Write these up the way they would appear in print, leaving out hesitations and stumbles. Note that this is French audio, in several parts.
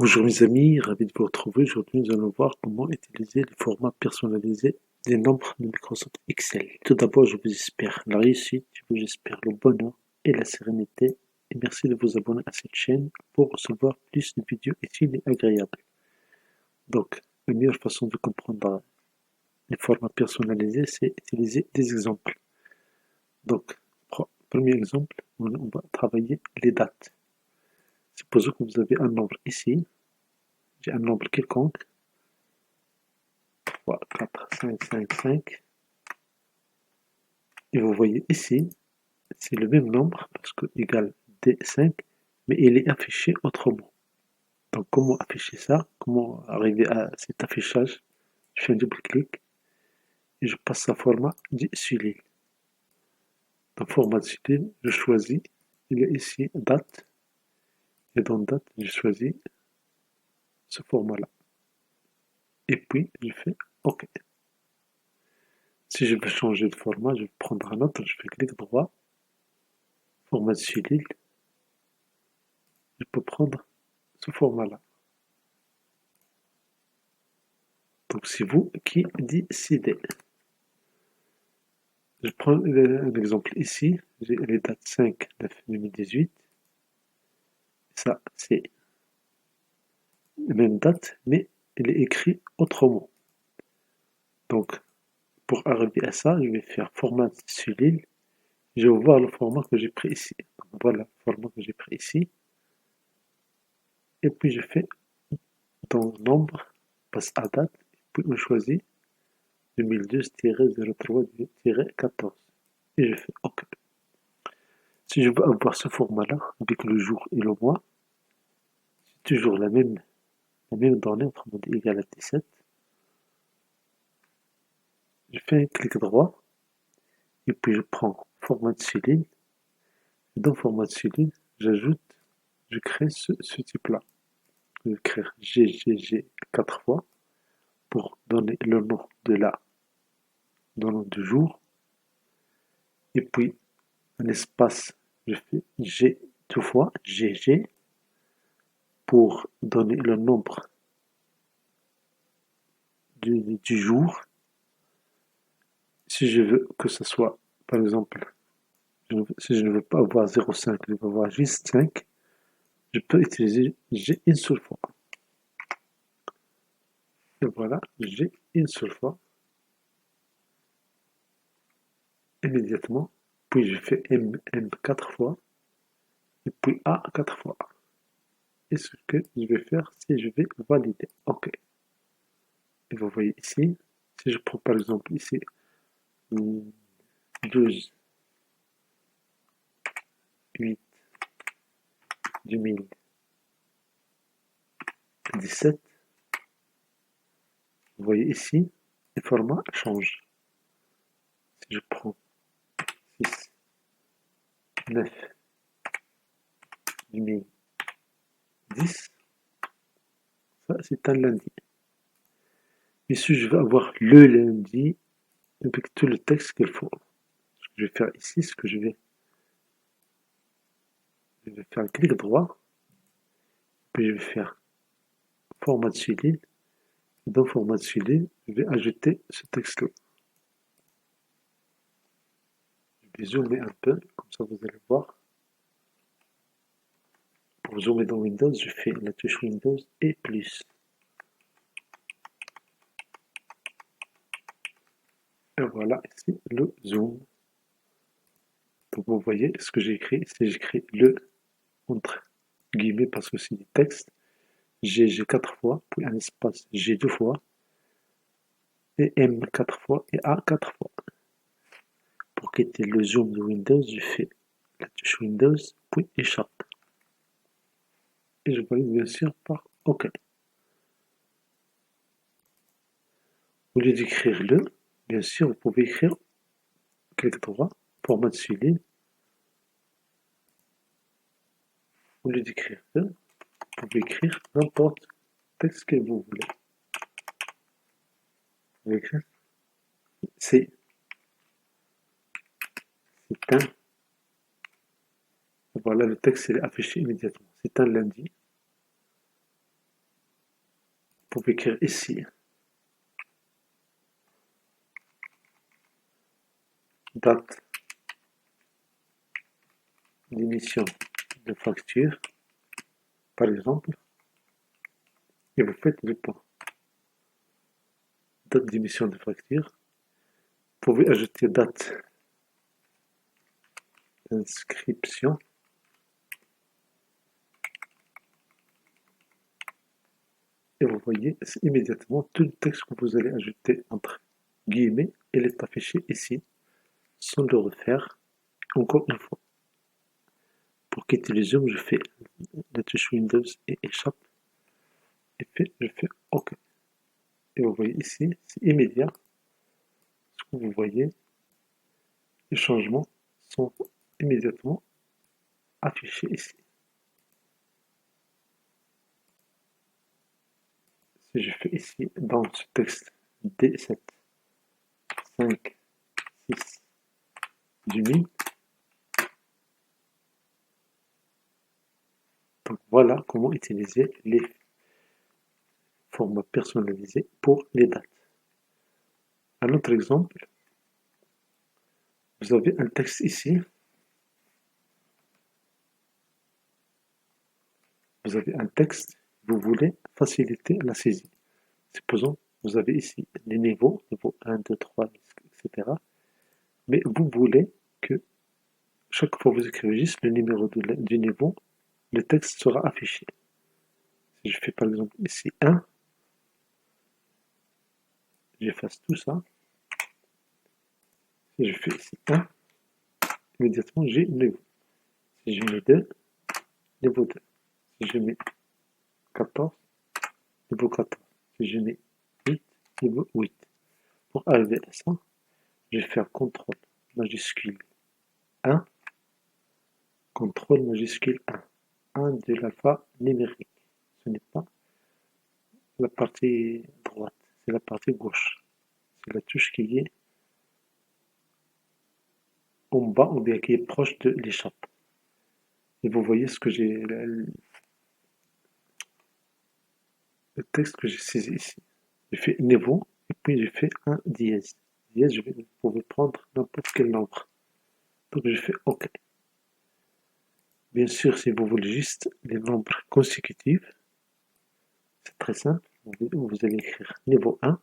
Bonjour mes amis, ravi de vous retrouver. Aujourd'hui, nous allons voir comment utiliser les formats personnalisés des nombres de Microsoft Excel. Tout d'abord, je vous espère la réussite, je vous espère le bonheur et la sérénité. Et merci de vous abonner à cette chaîne pour recevoir plus de vidéos utiles et agréables. Donc, la meilleure façon de comprendre les formats personnalisés, c'est utiliser des exemples. Donc, premier exemple, on va travailler les dates. Supposons que vous avez un nombre ici, j'ai un nombre quelconque, 3, 4, 5, 5, 5. Et vous voyez ici, c'est le même nombre, parce que égal D5, mais il est affiché autrement. Donc comment afficher ça? Comment arriver à cet affichage? Je fais un double-clic et je passe à format Sulil. Dans format Sulil, je choisis, il est ici date, et dans date, je choisis ce format-là. Et puis, je fais OK. Si je veux changer de format, je vais prendre un autre, je fais clic droit, format Sulil, je peux prendre ce format-là. Donc c'est vous qui décidez. Je prends un exemple ici, j'ai les dates 5/9/2018. Ça, c'est la même date, mais elle est écrite autrement. Donc, pour arriver à ça, je vais faire format sur l'île. Je vais voir le format que j'ai pris ici. Voilà le format que j'ai pris ici. Et puis je fais dans nombre, passe à date, puis je choisis 2012-03-14. Et je fais OK. Si je veux avoir ce format-là, avec le jour et le mois, c'est toujours la même donnée, autrement dit égale à 17. Je fais un clic droit, et puis je prends format de cellule. Dans format de cellule, je crée ce type-là. Je vais écrire GGG 4 fois pour donner le nom de le nom du jour. Et puis, un espace, je fais G deux fois, GG, pour donner le nombre du jour. Si je veux que ce soit, par exemple, si je ne veux pas avoir 0,5, je veux avoir juste 5, je peux utiliser G une seule fois. Et voilà, G une seule fois. Immédiatement. Puis je fais M 4 fois. Et puis A 4 fois. Et ce que je vais faire, c'est je vais valider. OK. Et vous voyez ici, si je prends par exemple ici 12, 8, 2017, vous voyez ici, les formats changent. Si je prends 6, 9, 2010, ça c'est un lundi. Mais si je veux avoir le lundi, avec tout le texte qu'il faut, ce que je vais faire ici, ce que je vais faire un clic droit, puis je vais faire format de cellule. Dans format de cellule, je vais ajouter ce texte-là. Je vais zoomer un peu, comme ça vous allez voir. Pour zoomer dans Windows, je fais la touche Windows et plus. Et voilà, ici le zoom. Donc vous voyez ce que j'ai écrit, c'est j'écris le entre guillemets parce que c'est du texte. G 4 fois, puis un espace G 2 fois, et M 4 fois, et A 4 fois. Pour quitter le zoom de Windows, je fais la touche Windows, puis échappe. Et je valide bien sûr par OK. Au lieu d'écrire le, bien sûr, vous pouvez écrire clic droit, format de suivi. Au lieu d'écrire le, vous pouvez écrire n'importe texte que vous voulez. Vous écrire c'est un. Voilà, le texte est affiché immédiatement. C'est un lundi. pouvez écrire ici date d'émission de facture, par exemple, et vous faites le point. Date d'émission de facture. Vous pouvez ajouter date d'inscription. Et vous voyez, c'est immédiatement tout le texte que vous allez ajouter entre guillemets, il est affiché ici, sans le refaire. Encore une fois, pour quitter le zoom, je fais la touche Windows et échappe. Et puis, je fais OK. Et vous voyez ici, c'est immédiat. Ce que vous voyez, les changements sont immédiatement affichés ici. Si je fais ici, dans ce texte D7, 5, 6, du 1000, donc voilà comment utiliser les formats personnalisés pour les dates. Un autre exemple, vous avez un texte ici. Vous avez un texte, vous voulez faciliter la saisie. Supposons, vous avez ici les niveaux, niveau 1, 2, 3, etc. Mais vous voulez que chaque fois que vous écrivez juste le numéro du niveau, le texte sera affiché. Si je fais par exemple ici 1, j'efface tout ça. Si je fais ici 1, immédiatement j'ai niveau. Si je mets 2, niveau 2. Si je mets 14, niveau 14. Si je mets 8, niveau 8. Pour arriver à ça, je vais faire CTRL majuscule 1, CTRL majuscule 1. 1 de l'alpha numérique. Ce n'est pas la partie droite, c'est la partie gauche. C'est la touche qui est en bas ou bien qui est proche de l'échappe. Et vous voyez ce que j'ai, le texte que j'ai saisi ici. J'ai fait niveau et puis j'ai fait un dièse. Dièse, vous pouvez prendre n'importe quel nombre. Donc je fais OK. Bien sûr, si vous voulez juste les nombres consécutifs, c'est très simple. Vous allez écrire niveau 1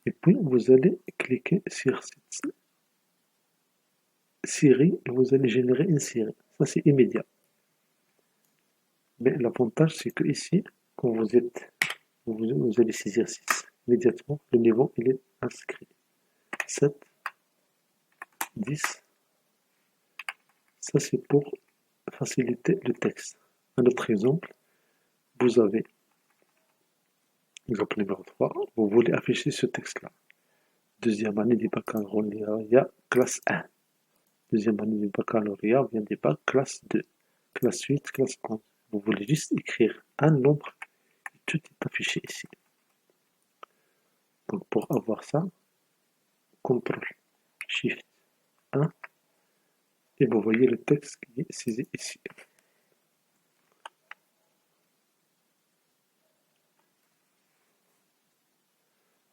et puis vous allez cliquer sur cette série et vous allez générer une série. Ça, c'est immédiat. Mais l'avantage, c'est que ici, quand vous allez saisir 6, immédiatement, le niveau, il est inscrit. 7, 10. Ça, c'est pour faciliter le texte. Un autre exemple, vous avez, exemple numéro 3, vous voulez afficher ce texte-là. Deuxième année du baccalauréat, classe 1. Deuxième année du baccalauréat vient des bacs, classe 2. Classe 8, classe 11. Vous voulez juste écrire un nombre et tout est affiché ici. Donc pour avoir ça, CTRL SHIFT 1 et vous voyez le texte qui est saisi ici.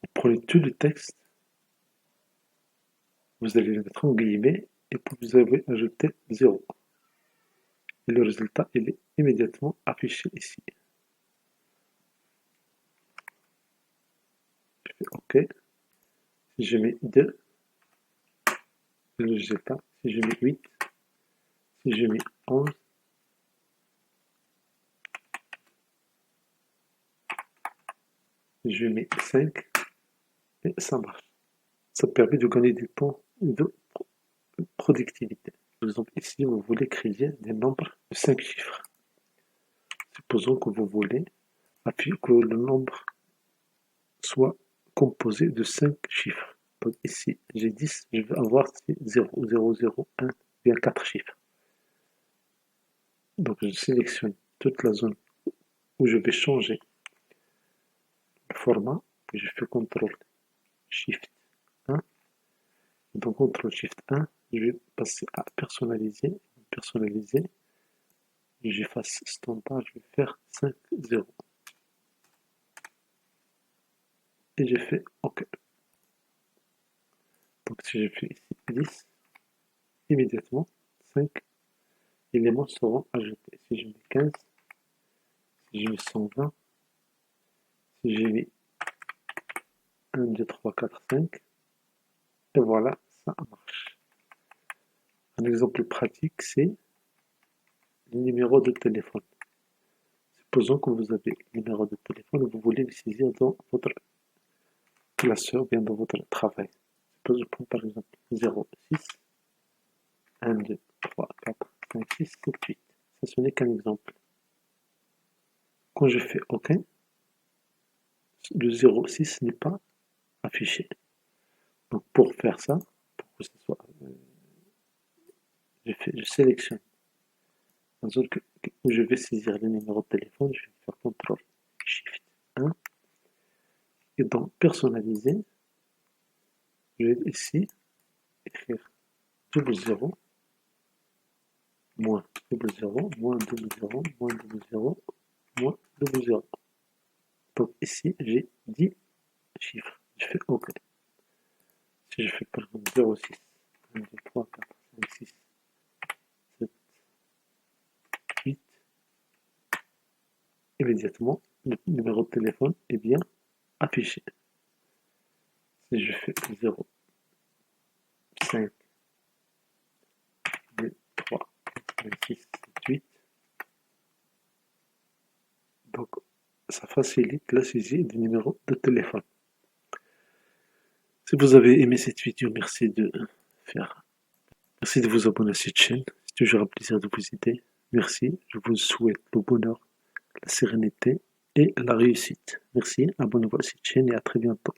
Vous prenez tout le texte, vous allez le mettre en guillemets et puis vous avez ajouté 0. Et le résultat, il est immédiatement affiché ici. Je fais OK. Si je mets 2, le résultat. Si je mets 8, si je mets 11, si je mets 5, et ça marche. Ça permet de gagner du temps et de productivité. Par exemple, ici, vous voulez créer des nombres de 5 chiffres. Supposons que vous voulez que le nombre soit composé de 5 chiffres. Donc ici, j'ai 10, je veux avoir 0, 0, 0, 1, bien 4 chiffres. Donc je sélectionne toute la zone où je vais changer le format, puis je fais CTRL SHIFT 1. Donc CTRL SHIFT 1, je vais passer à personnaliser. Personnaliser, j'efface standard, je vais faire 5, 0. et je fais OK. Donc si je fais ici 10, immédiatement 5 éléments seront ajoutés. Si je mets 15, si je mets 120, si j'ai mis 1, 2, 3, 4, 5, et voilà, ça marche. Un exemple pratique, c'est le numéro de téléphone. Supposons que vous avez le numéro de téléphone et vous voulez le saisir dans votre classeur, bien dans votre travail. Je prends par exemple 06, 1, 2, 3, 4, 5, 6, 7, 8. Ça, ce n'est qu'un exemple. Quand je fais OK, le 06 n'est pas affiché. Donc pour faire ça, pour que ce soit, je sélectionne la zone où je vais saisir le numéro de téléphone, je vais faire CTRL SHIFT 1 et dans personnaliser, je vais ici écrire 00, moins 00, moins 00, moins 00, moins 00. Donc ici, j'ai 10 chiffres. Je fais OK. Si je fais par exemple 06, 1, 2, 3, 4, 5, 6, 7, 8, immédiatement, le numéro de téléphone est bien affiché. Si je fais 0, 5, 2, 3, 5, 6, 7, 8, donc ça facilite la saisie du numéro de téléphone. Si vous avez aimé cette vidéo, merci de vous abonner à cette chaîne. C'est toujours un plaisir de vous aider. Merci. Je vous souhaite le bonheur, la sérénité et la réussite. Merci. Abonnez-vous à cette chaîne et à très bientôt.